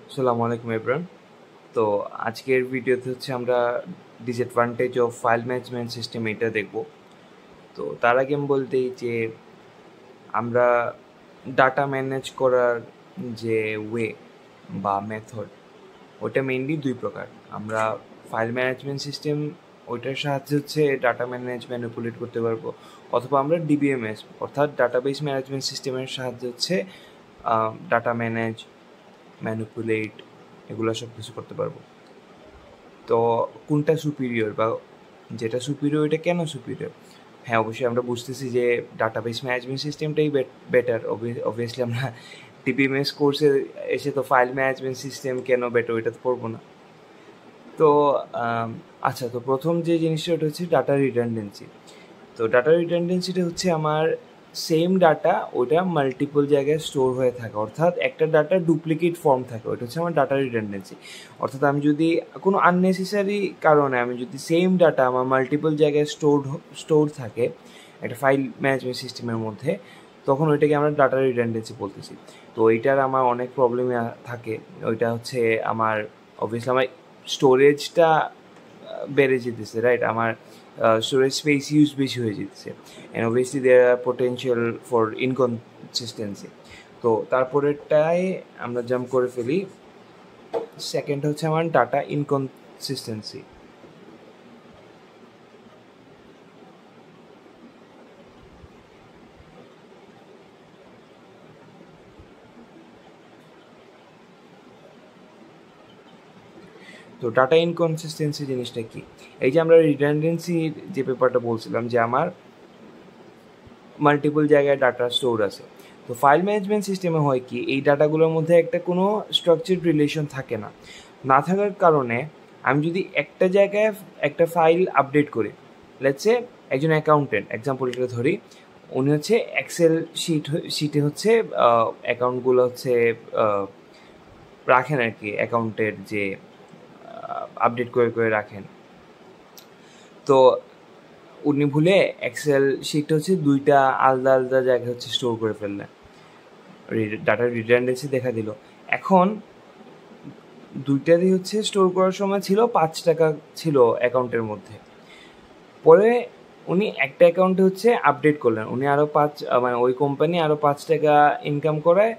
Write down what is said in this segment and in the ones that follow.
আসসালামু আলাইকুম এভরিওয়ান। তো আজকের ভিডিওতে হচ্ছে আমরা disadvantage of file management system এটা দেখব। তো তার আগে আমি বলতেই যে আমরা ডাটা ম্যানেজ করার যে ওয়ে বা মেথড ওটা মেইনলি দুই প্রকার। আমরা ফাইল ম্যানেজমেন্ট সিস্টেম ওইটার সাহায্যে হচ্ছে ডাটা ম্যানেজ ম্যানিপুলেট করতে পারবো, অথবা আমরা ডিবিএমএস অর্থাৎ ডাটাবেস ম্যানেজমেন্ট সিস্টেমের সাহায্যে হচ্ছে ডাটা ম্যানেজ ম্যানিপুলেট এগুলো সব কিছু করতে পারবো। তো কোনটা সুপিরিয়র বা যেটা সুপিরিয়র এটা কেন সুপিরিয়র? হ্যাঁ, অবশ্যই আমরা বুঝতেছি যে ডাটাবেস ম্যানেজমেন্ট সিস্টেমটাই বেটার। অবভিয়াসলি আমরা ডিবিএমএস কোর্সে এসে তো ফাইল ম্যানেজমেন্ট সিস্টেম কেন বেটার ওইটা তো পড়বো না। তো আচ্ছা, তো প্রথম যে জিনিসটা ওটা হচ্ছে ডাটা রিডান্ডেন্সি। তো ডাটা রিডান্ডেন্সিটা হচ্ছে আমার সেম ডাটা ওটা মাল্টিপল জায়গায় স্টোর হয়ে থাকে, অর্থাৎ একটা ডাটা ডুপ্লিকেট ফর্ম থাকে, ওইটা হচ্ছে আমার ডাটা রিডান্ডেন্সি। অর্থাৎ আমি যদি কোনো আননেসেসারি কারণে আমি যদি সেম ডাটা আমার মাল্টিপল জায়গায় স্টোর থাকে একটা ফাইল ম্যানেজমেন্ট সিস্টেমের মধ্যে, তখন ওইটাকে আমরা ডাটা রিডান্ডেন্সি বলতেছি। তো এইটার আমার অনেক প্রবলেম থাকে। ওইটা হচ্ছে আমার অবভিয়াসলি আমার স্টোরেজটা বেড়ে যেতেছে, রাইট? আমার storage space use বেশি হয়ে যেতেছে, and obviously there are potential for inconsistency. তো তারপরেরটায় আমরা জাম্প করে ফেলি। সেকেন্ড হচ্ছে আমার ডাটা ইনকনসিস্টেন্সি। তো ডাটা ইনকনসিস্টেন্সি জিনিসটা কি? এই যে আমরা রিডান্ডেন্সির যে পেপারটা বলছিলাম যে আমার মাল্টিপল জায়গায় ডাটা স্টোর আছে, তো ফাইল ম্যানেজমেন্ট সিস্টেমে হয় কি এই ডাটাগুলোর মধ্যে একটা কোনো স্ট্রাকচার্ড রিলেশন থাকে না। না থাকার কারণে আমি যদি একটা জায়গায় একটা ফাইল আপডেট করি, লেটস সে একজন অ্যাকাউন্টেন্ট এক্সাম্পলটা ধরি, উনি হচ্ছে এক্সেল শিটে হচ্ছে অ্যাকাউন্টগুলো হচ্ছে রাখেন আর কি, অ্যাকাউন্টের যে আপডেট করে করে রাখেন। তো উনি ভুলে এক্সেল শিটটা হচ্ছে দুইটা আলাদা আলাদা জায়গায় হচ্ছে স্টোর করে ফেললেন, ডাটার রিডান্ডেন্সি দেখা দিল। এখন দুইটারই হচ্ছে স্টোর করার সময় ছিল 5 টাকা ছিল অ্যাকাউন্টের মধ্যে, পরে উনি একটা অ্যাকাউন্টে হচ্ছে আপডেট করলেন, উনি আরও 5 মানে ওই কোম্পানি আরও 5 টাকা ইনকাম করায়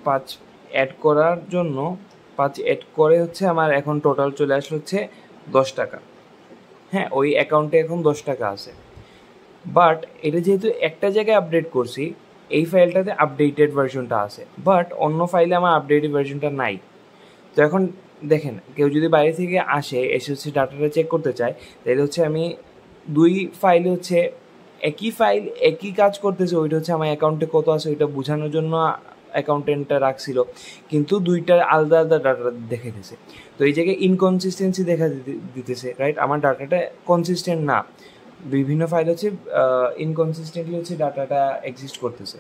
5 অ্যাড করার জন্য 5 অ্যাড করে হচ্ছে আমার এখন টোটাল চলে আসলো হচ্ছে 10 টাকা। হ্যাঁ, ওই অ্যাকাউন্টে এখন 10 টাকা আছে, বাট এটা যেহেতু একটা জায়গায় আপডেট করছি, এই ফাইলটাতে আপডেটেড ভার্সনটা আছে, বাট অন্য ফাইলে আমার আপডেটেড ভার্সনটা নাই। তো এখন দেখেন, কেউ যদি বাইরে থেকে এসে হচ্ছে ডাটাটা চেক করতে চায়, তাহলে হচ্ছে আমি দুই ফাইলে হচ্ছে একই ফাইল একই কাজ করতেছে, ওইটা হচ্ছে আমার অ্যাকাউন্টে কত আছে ওইটা বোঝানোর জন্য অ্যাকাউন্টেন্টটা রাখছিল, কিন্তু দুইটার আলাদা আলাদা ডাটা দেখে দিতেছে। তো এই জায়গায় ইনকনসিস্টেন্সি দেখা দিতেছে, রাইট? আমার ডাটাটা কনসিস্টেন্ট না, বিভিন্ন ফাইল হচ্ছে ইনকনসিস্টেন্টলি হচ্ছে ডাটাটা এক্সিস্ট করতেছে।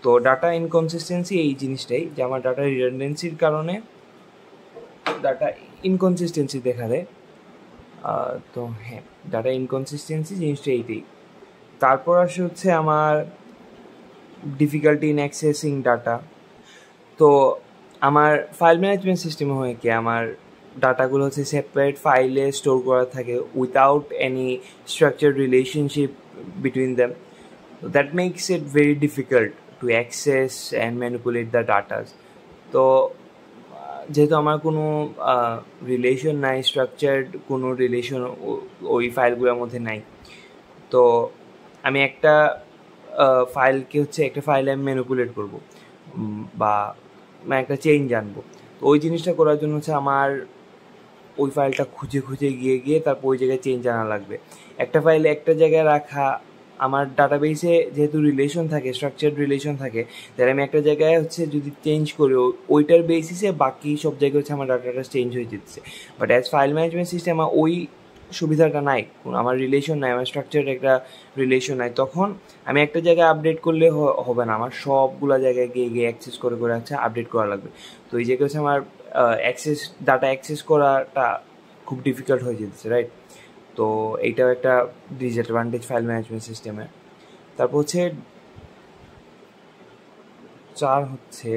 তো ডাটা ইনকনসিস্টেন্সি এই জিনিসটাই যে আমার ডাটা রিডান্ডেন্সির কারণে ডাটা ইনকনসিস্টেন্সি দেখা দেয়। তো হ্যাঁ, ডাটা ইনকনসিস্টেন্সি জিনিসটা এইটাই। তারপর আসে হচ্ছে আমার ডিফিকাল্টি ইন অ্যাক্সেসিং ডাটা। তো আমার ফাইল ম্যানেজমেন্ট সিস্টেমে হয় কি আমার ডাটাগুলো হচ্ছে সেপারেট ফাইলে স্টোর করা থাকে without any structured relationship between them. That makes it very difficult to access and manipulate the datas. তো যেহেতু আমার কোনো রিলেশন নাই, স্ট্রাকচার্ড কোনো রিলেশন ওই ফাইলগুলোর মধ্যে নাই, তো আমি একটা ফাইলকে হচ্ছে একটা ফাইলে আমি ম্যানিপুলেট করবো বা একটা চেঞ্জ আনবো, তো ওই জিনিসটা করার জন্য হচ্ছে আমার ওই ফাইলটা খুঁজে খুঁজে গিয়ে গিয়ে তারপর ওই জায়গায় চেঞ্জ আনা লাগবে। একটা ফাইল একটা জায়গায় রাখা, আমার ডাটাবেসে যেহেতু রিলেশন থাকে, স্ট্রাকচার্ড রিলেশন থাকে, তাহলে আমি একটা জায়গায় হচ্ছে যদি চেঞ্জ করি ওইটার বেসিসে বাকি সব জায়গায় হচ্ছে আমার ডাটাটা চেঞ্জ হয়ে যেতেছে। But as file management system আমার ওই সুবিধাটা নাই, আমার রিলেশন নাই, আমার স্ট্রাকচার্ড একটা রিলেশন নাই, তখন আমি একটা জায়গায় আপডেট করলে হবে না, আমার সবগুলো জায়গায় গিয়ে গিয়ে অ্যাক্সেস করে করে হচ্ছে আপডেট করা লাগবে। তো এই জায়গায় হচ্ছে আমার ডাটা অ্যাক্সেস করাটা খুব ডিফিকাল্ট হয়ে যেতেছে, রাইট? তো এইটাও একটা ডিসঅ্যাডভান্টেজ ফাইল ম্যানেজমেন্ট সিস্টেমের। তারপর হচ্ছে 4 হচ্ছে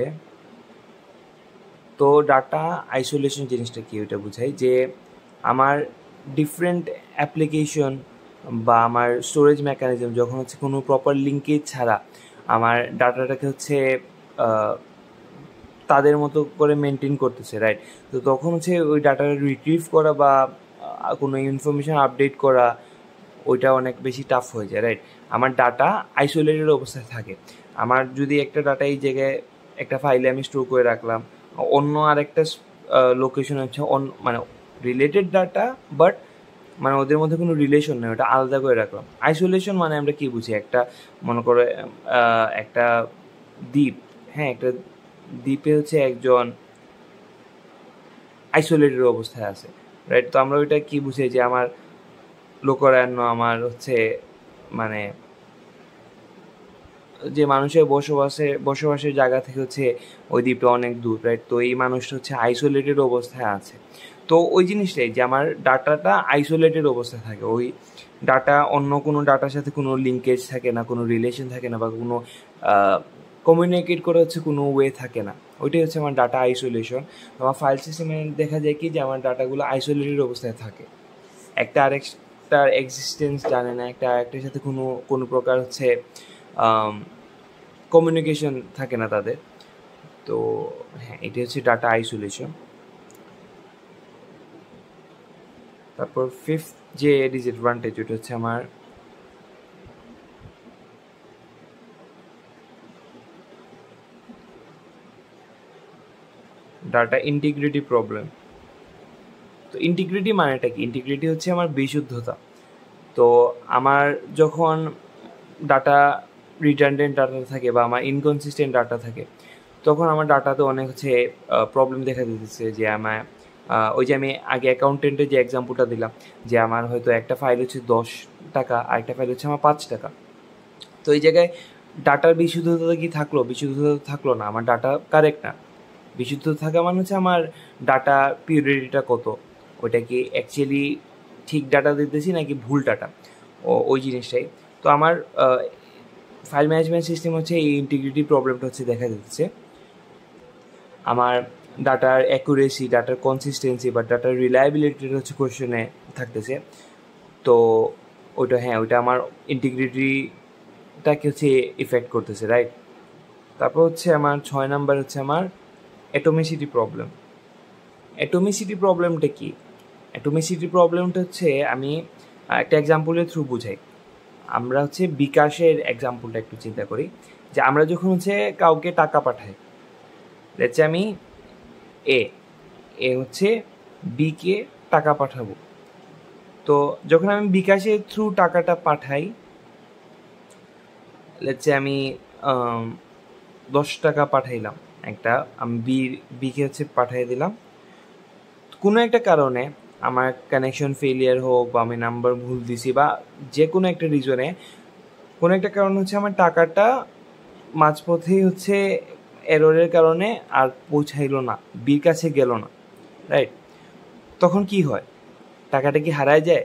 তো ডাটা আইসোলেশন জিনিসটা কি, ওইটা বোঝাই যে আমার ডিফারেন্ট অ্যাপ্লিকেশন বা আমার স্টোরেজ মেকানিজম যখন হচ্ছে কোনো প্রপার লিঙ্কেজ ছাড়া আমার ডাটাটাকে হচ্ছে তাদের মতো করে মেনটেন করতেছে, রাইট? তো তখন হচ্ছে ওই ডাটাটা রিট্রিভ করা বা কোনো ইনফরমেশান আপডেট করা ওইটা অনেক বেশি টাফ হয়ে যায়, রাইট? আমার ডাটা আইসোলেটেড অবস্থায় থাকে। আমার যদি একটা ডাটা এই জায়গায় একটা ফাইলে আমি স্টোর করে রাখলাম, অন্য আরেকটা লোকেশন হচ্ছে মানে রিলেটেড ডাটা, বাট মানে ওদের মধ্যে কোনো রিলেশন নেই, ওটা আলাদা করে রাখলাম। আইসোলেশন মানে আমরা কী বুঝি, একটা মনে করে একটা দ্বীপ, হ্যাঁ, একটা দ্বীপে হচ্ছে একজন আইসোলেটেড অবস্থায় আছে, রাইট? তো আমরা ওইটা কী বুঝি যে আমার লোকারণ্য, আমার হচ্ছে মানে যে মানুষের বসবাসের জায়গা থেকে হচ্ছে ওই দ্বীপটা অনেক দূর, রাইট? তো এই মানুষটা হচ্ছে আইসোলেটেড অবস্থায় আছে। তো ওই জিনিসটাই যে আমার ডাটাটা আইসোলেটেড অবস্থায় থাকে, ওই ডাটা অন্য কোনো ডাটার সাথে কোনো লিঙ্কেজ থাকে না, কোনো রিলেশন থাকে না, বা কোনো কমিউনিকেট করে হচ্ছে কোনো ওয়ে থাকে না। ওইটাই হচ্ছে আমার ডাটা আইসোলেশন। আমার ফাইল সিস্টেমে দেখা যায় কি যে আমার ডাটাগুলো আইসোলেটেড অবস্থায় থাকে, একটা আরেকটার এক্সিস্টেন্স জানে না, একটা আরেকটার সাথে কোনো প্রকার হচ্ছে কমিউনিকেশন থাকে না তাদের। তো হ্যাঁ, এটি হচ্ছে ডাটা আইসোলেশন। তারপর ফিফথ যে ডিসঅ্যাডভান্টেজ, ওটা হচ্ছে আমার ডাটা ইন্টিগ্রিটি প্রবলেম। তো ইন্টিগ্রিটি মানেটা কি? ইন্টিগ্রিটি হচ্ছে আমার বিশুদ্ধতা। তো আমার যখন ডাটা রিডান্ডেন্ট ডাটা থাকে বা আমার ইনকনসিস্টেন্ট ডাটা থাকে, তখন আমার ডাটাতে অনেক হচ্ছে প্রবলেম দেখা দিতেছে। যে আমার ওই যে আমি আগে অ্যাকাউন্টেন্টের যে এক্সাম্পলটা দিলাম, যে আমার হয়তো একটা ফাইল হচ্ছে 10 টাকা আর একটা ফাইল হচ্ছে আমার 5 টাকা। তো এই জায়গায় ডাটার বিশুদ্ধতা কি থাকলো? বিশুদ্ধতা থাকলো না, আমার ডাটা কারেক্ট না। বিশুদ্ধ থাকা মানে হচ্ছে আমার ডাটা পিউরিটিটা কত, ওইটা কি অ্যাকচুয়ালি ঠিক ডাটা দিতেছি নাকি ভুল ডাটা, ওই জিনিসটাই। তো আমার ফাইল ম্যানেজমেন্ট সিস্টেম হচ্ছে এই ইন্টিগ্রিটি প্রবলেমটা হচ্ছে দেখা দিচ্ছে। আমার ডাটার অ্যাকুরেসি, ডাটার কনসিস্টেন্সি বা ডাটার রিলায়েবিলিটিটা হচ্ছে কোয়েশ্চেনে থাকতেছে। তো ওইটা হ্যাঁ, ওইটা আমার ইন্টিগ্রিটিটাকে হচ্ছে ইফেক্ট করতেছে, রাইট? তারপর হচ্ছে আমার 6 নাম্বার হচ্ছে আমার অ্যাটমিসিটি প্রবলেম। অ্যাটমিসিটি প্রবলেমটা কি? অ্যাটমিসিটি প্রবলেমটা হচ্ছে আমি একটা এক্সাম্পলের থ্রু বুঝাই। আমরা হচ্ছে বিকাশের এক্সাম্পলটা একটু চিন্তা করি, যে আমরা যখন হচ্ছে কাউকে টাকা পাঠাই, লেটস আমি এ হচ্ছে বিকে টাকা পাঠাবো। তো যখন আমি বিকাশের থ্রু টাকাটা পাঠাই, লেটস আমি 10 টাকা পাঠাইলাম, একটা আমি বিকে হচ্ছে পাঠিয়ে দিলাম। কোনো একটা কারণে আমার কানেকশন ফেলিয়ার হোক বা আমি নাম্বার ভুল দিছি বা যে কোনো একটা রিজনে, কোনো একটা কারণ হচ্ছে আমার টাকাটা মাঝপথেই হচ্ছে এররের কারণে আর পৌঁছাইলো না, বির কাছে গেল না, রাইট? তখন কি হয়? টাকাটা কি হারায় যায়?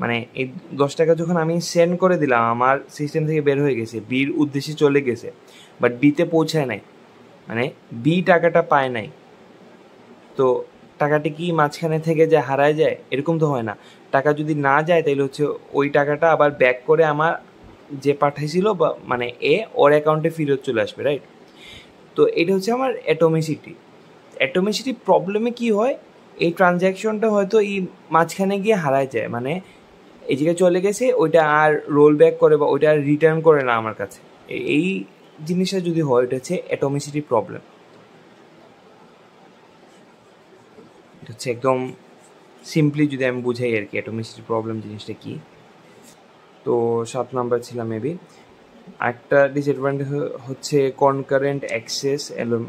মানে এই 10 টাকা যখন আমি সেন্ড করে দিলাম, আমার সিস্টেম থেকে বের হয়ে গেছে, বির উদ্দেশ্যে চলে গেছে, বাট বিতে পৌঁছায় নাই, মানে বি টাকাটা পায় নাই। তো টাকাটি কি মাঝখানে থেকে যে হারায় যায়? এরকম তো হয় না। টাকা যদি না যায় তাহলে হচ্ছে ওই টাকাটা আবার ব্যাক করে আমার যে পাঠাইছিল বা মানে ওর অ্যাকাউন্টে ফেরত চলে আসবে, রাইট? তো এটা হচ্ছে আমার অ্যাটমিসিটি। অ্যাটমিসিটি প্রবলেমে কি হয়, এই ট্রানজ্যাকশনটা হয়তো এই মাঝখানে গিয়ে হারায় যায়, মানে এই জায়গায় চলে গেছে, ওইটা আর রোল ব্যাক করে বা ওইটা আর রিটার্ন করে না আমার কাছে। এই জিনিসটা যদি হয়, এটা হচ্ছে অ্যাটমিসিটি প্রবলেম। এটা হচ্ছে একদম সিম্পলি যদি আমি বুঝাই আর কি অ্যাটমিসিটি প্রবলেম জিনিসটা কি। তো 7 নাম্বার ছিলাম মেবি। একটা ডিসঅ্যাডভান্টেজ হচ্ছে কনকারেন্ট অ্যাক্সেস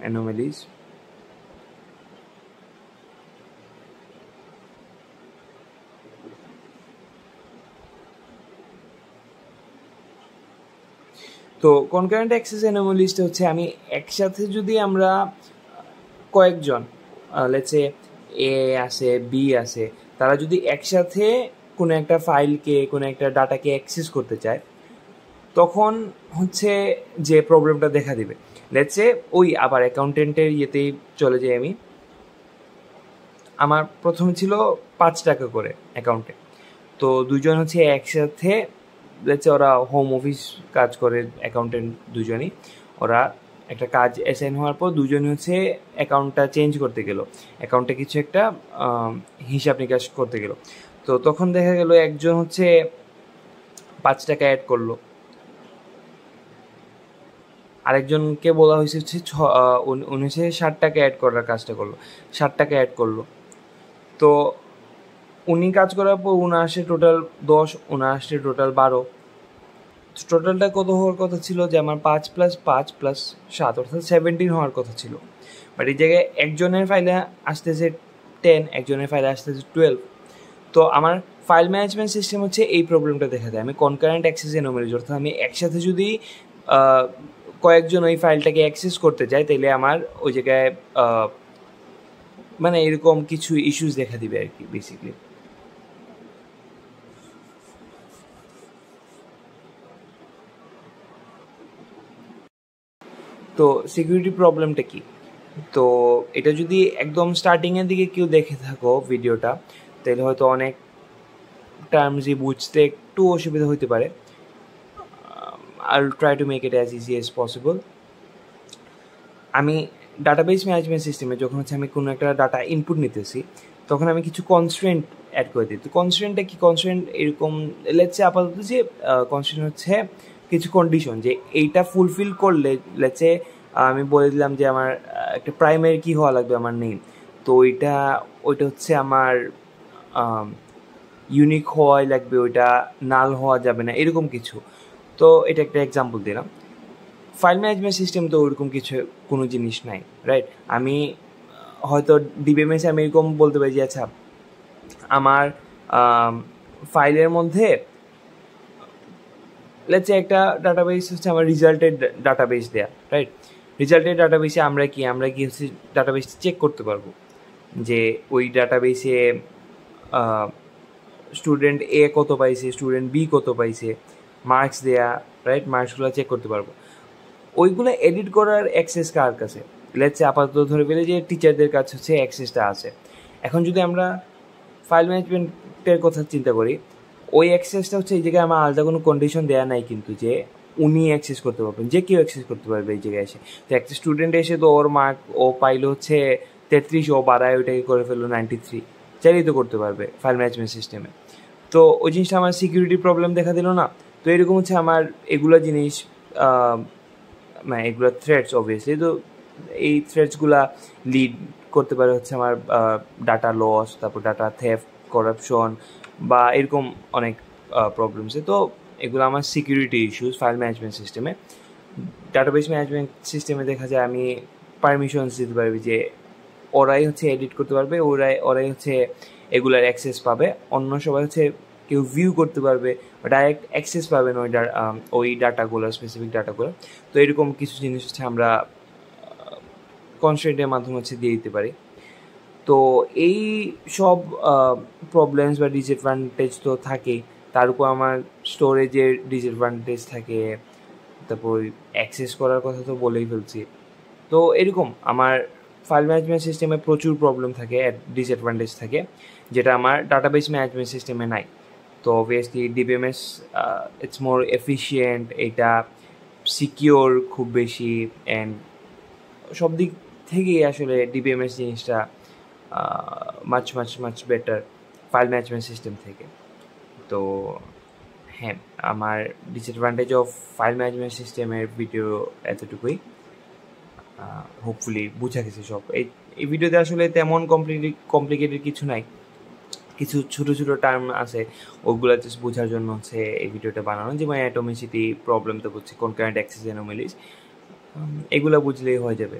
অ্যানোমালিজ। তো কনকারেন্ট অ্যাক্সেস অ্যানোমালিজটা হচ্ছে আমি একসাথে যদি আমরা কয়েকজন, লেটস সে এ আছে, বি আছে, তারা যদি একসাথে কোনো একটা ফাইলকে, কোনো একটা ডাটাকে অ্যাক্সেস করতে চায়, তখন হচ্ছে যে প্রবলেমটা দেখা দিবে, লেটস সে ওই আবার অ্যাকাউন্টেন্টের ইয়েতেই চলে যাই আমি। আমার প্রথমে ছিল 5 টাকা করে অ্যাকাউন্টে। তো দুজন হচ্ছে একসাথে, লেটস সে ওরা হোম অফিস কাজ করে অ্যাকাউন্টেন্ট দুজনই। ওরা একটা কাজ অ্যাসাইন হওয়ার পর দুজনই হচ্ছে অ্যাকাউন্টটা চেঞ্জ করতে গেল, অ্যাকাউন্টে কিছু একটা হিসাব নিকাশ করতে গেল। তো তখন দেখা গেল একজন হচ্ছে 5 টাকা অ্যাড করলো, আরেকজনকে বলা হয়েছে হচ্ছে উনি হচ্ছে 60 টাকা অ্যাড করার কাজটা করলো, 60 টাকা অ্যাড করলো। তো উনি কাজ করার পর উনার আসে টোটাল 10, উনার আসে টোটাল 12। টোটালটা কত হওয়ার কথা ছিল যে আমার 5 + 5 + 7 অর্থাৎ 17 হওয়ার কথা ছিল। বাট এই জায়গায় একজনের ফাইলে আসতেছে 10, একজনের ফাইলে আসতেছে 12। তো আমার ফাইল ম্যানেজমেন্ট সিস্টেম হচ্ছে এই প্রবলেমটা দেখা দেয়। আমি কনকারেন্ট অ্যাক্সেস এনোমেলিজ, অর্থাৎ আমি একসাথে যদি কয়েকজন ওই ফাইলটাকে অ্যাক্সেস করতে চাই তাহলে আমার ওই জায়গায় মানে এরকম কিছু ইস্যুস দেখা দিবে আর কি বেসিকলি। তো সিকিউরিটি প্রবলেমটা কি? তো এটা যদি একদম স্টার্টিংয়ের দিকে কেউ দেখে থাকো ভিডিওটা, তাহলে হয়তো অনেক টার্মসই বুঝতে একটু অসুবিধা হতে পারে। I'll try to make it as easy as possible. আমি ডাটাবেস ম্যানেজমেন্ট সিস্টেমে যখন হচ্ছে আমি কোনো একটা ডাটা ইনপুট নিতেছি তখন আমি কিছু কনস্ট্রেন্ট অ্যাড করে দিই। তো কনস্ট্রেন্টটা কি? কনস্ট্রেন্ট এরকম লেটস সে আপাতত যে কনস্ট্রেন্ট হচ্ছে কিছু কন্ডিশন, যে এইটা ফুলফিল করলে লেটস সে আমি বলে দিলাম যে আমার একটা প্রাইমারি কি হওয়া লাগবে আমার নেম, তো ওইটা হচ্ছে আমার ইউনিক হওয়াই লাগবে, ওইটা নাল হওয়া যাবে না, এরকম কিছু। তো এটা একটা এক্সাম্পল দিলাম। ফাইল ম্যানেজমেন্ট সিস্টেম তো ওরকম কিছু কোনো জিনিস নাই, রাইট? আমি হয়তো ডিবিএমএসে আমি এরকম বলতে পারি যে আচ্ছা আমার ফাইলের মধ্যে লেটস সে একটা ডাটাবেস হচ্ছে আমার রিজাল্টের ডাটাবেস দেয়া, রাইট? রিজাল্টের ডাটাবেসে আমরা কি হচ্ছে ডাটাবেস চেক করতে পারবো যে ওই ডাটাবেসে স্টুডেন্ট এ কত পাইছে, স্টুডেন্ট বি কত পাইছে, মার্কস দেয়া, রাইট? মার্কসগুলো চেক করতে পারবো। ওইগুলো এডিট করার অ্যাক্সেস কার কাছে? লেটস সে আপাতত ধরে ফেলে যে টিচারদের কাছে হচ্ছে অ্যাক্সেসটা আছে। এখন যদি আমরা ফাইল ম্যানেজমেন্টের কথা চিন্তা করি, ওই অ্যাক্সেসটা হচ্ছে এই জায়গায় আমার আলাদা কোনো কন্ডিশন দেওয়া নাই কিন্তু যে উনি অ্যাক্সেস করতে পারবেন, যে কেউ অ্যাক্সেস করতে পারবে এই জায়গায় এসে। তো একটা স্টুডেন্ট এসে তো ওর মার্ক ও পাইলো হচ্ছে 33, ও বাড়ায় ওইটাকে করে ফেললো 93, চাইলেই তো করতে পারবে ফাইল ম্যানেজমেন্ট সিস্টেমে। তো ওই জিনিসটা আমার সিকিউরিটি প্রবলেম দেখা দিল না? তো এরকম হচ্ছে আমার এগুলো জিনিস, মানে এগুলো থ্রেডস অবভিয়াসলি। তো এই থ্রেডসগুলা লিড করতে পারে হচ্ছে আমার ডাটা লস, তারপর ডাটা থেফট, করাপশন বা এরকম অনেক প্রবলেমসে। তো এগুলো আমার সিকিউরিটি ইস্যুস ফাইল ম্যানেজমেন্ট সিস্টেমে। ডাটাবেস ম্যানেজমেন্ট সিস্টেমে দেখা যায় আমি পারমিশনস দিতে পারবি যে ওরাই হচ্ছে এডিট করতে পারবে, ওরাই হচ্ছে এগুলার অ্যাক্সেস পাবে, অন্য সবাই হচ্ছে কেউ ভিউ করতে পারবে, ডাইরেক্ট অ্যাক্সেস পাবেন ওই ডাটাগুলো, স্পেসিফিক ডাটাগুলো। তো এরকম কিছু জিনিস হচ্ছে আমরা কনস্ট্রেন্টের মাধ্যমে হচ্ছে দিয়ে দিতে পারি। তো এই সব প্রবলেমস বা ডিসঅ্যাডভান্টেজ তো থাকেই, তার উপর আমার স্টোরেজের ডিসঅ্যাডভান্টেজ থাকে, তারপর অ্যাক্সেস করার কথা তো বলেই ফেলছি। তো এরকম আমার ফাইল ম্যানেজমেন্ট সিস্টেমে প্রচুর প্রবলেম থাকে, ডিসঅ্যাডভান্টেজ থাকে, যেটা আমার ডাটাবেস ম্যানেজমেন্ট সিস্টেমে নাই। তো obviously DBMS it's more efficient, এটা সিকিওর খুব বেশি, অ্যান্ড সব দিক থেকেই আসলে ডিবিএমএস জিনিসটা much much much better file management system থেকে। তো হ্যাঁ, আমার ডিসঅ্যাডভান্টেজ অফ ফাইল ম্যানেজমেন্ট সিস্টেমের ভিডিও এতটুকুই। হোপফুলি বুঝা গেছে সব। এই ভিডিওতে আসলে তেমন কমপ্লিকেটেড কিছু নাই, কিছু ছোটো ছোটো টার্ম আছে, ওগুলো জাস্ট বোঝার জন্য হচ্ছে এই ভিডিওটা বানানো, যেমন অ্যাটমিসিটি প্রবলেম, তো হচ্ছে কনকারেন্ট অ্যাক্সেস অ্যানোমালিজ, এগুলো বুঝলেই হয়ে যাবে।